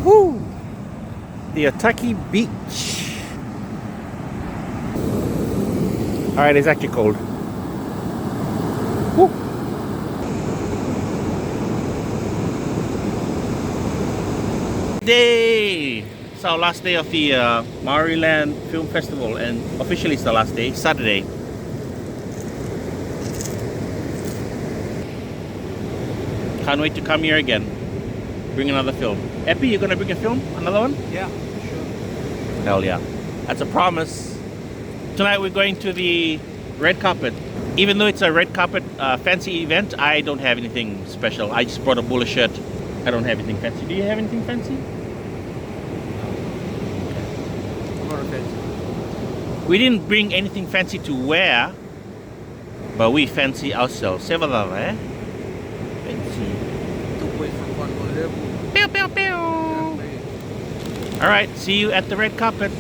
Woo! The Otaki Beach. Alright, it's actually cold. Woo! Day! It's our last day of the Maoriland Film Festival, and officially it's the last day, Saturday. Can't wait to come here again. Bring another film. Epi, you gonna bring a film? Another one? Yeah, sure. Hell yeah. That's a promise. Tonight we're going to the red carpet. Even though it's a red carpet fancy event, I don't have anything special. I just brought a bowler shirt. I don't have anything fancy. Do you have anything fancy? I'm not fancy. We didn't bring anything fancy to wear, but we fancy ourselves. Several, eh? Fancy. Pew, pew, pew. All right, see you at the red carpet.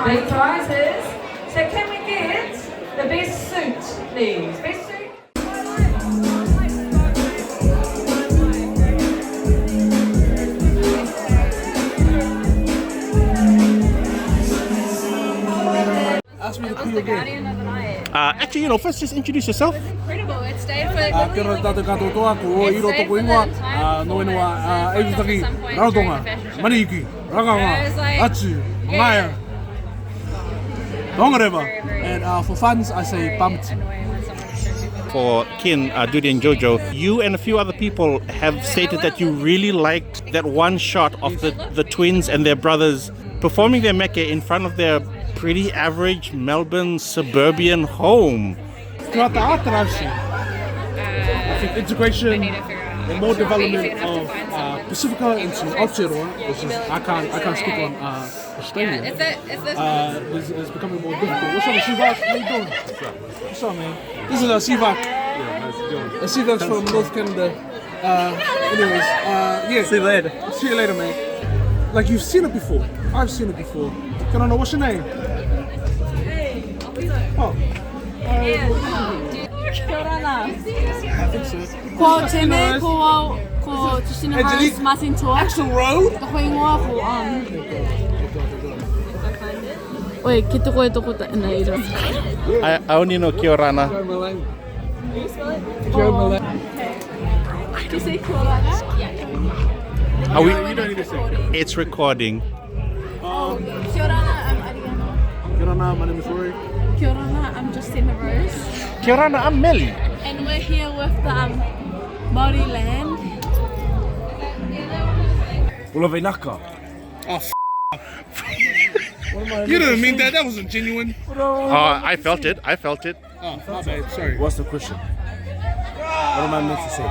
Big prizes. So can we get the best suit, please? Best suit. Ask me to pee again. Actually, first just introduce yourself. Incredible. It stayed for Kia ora tātou katoa toa, ko iro toko ingoa, no ingoa, e witaki, rautonga, maniiki, ranganga, atu, ngaya, tongareva. And for funds, I say pumped. For Kin, Dudy and Jojo, you and a few other people have stated that you really liked that one shot of the twins and their brothers performing their meke in front of their pretty average Melbourne suburban home. Throughout the art that I've seen, I think integration and more development of Pacifica into Aotearoa, which is I can't speak on Australia. It's becoming more difficult. What's up, Sivak? How you doing? What's up, man? This is Sivak. Yeah, Sivak's from North Canada. Anyways, yeah. See you later. See you later, man. Like you've seen it before. I've seen it before. Can I know what's your name? Oh. Kia ora nā. I think so. Ko tēnei, ko Tusina House, Martin Toa. Axel Road? Ko ingoa ko Oi, ki te koe toko ta ina ira. I only know Kiorana. Do you say kia ora nā? Yeah. Are we? You don't need to say. It's recording. Kia ora nā, I'm Ariana. Kia ora, my name is Rory. Kia ora nā, I'm Justina Rose. Kiorana, I'm Melly. And we're here with the Maoriland. Ulavenaka. Oh, you didn't mean that. That wasn't genuine. I felt it. I felt it. Oh, my bad. Sorry. What's the question? What am I meant to say?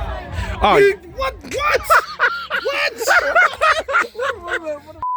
Oh, What? What? What?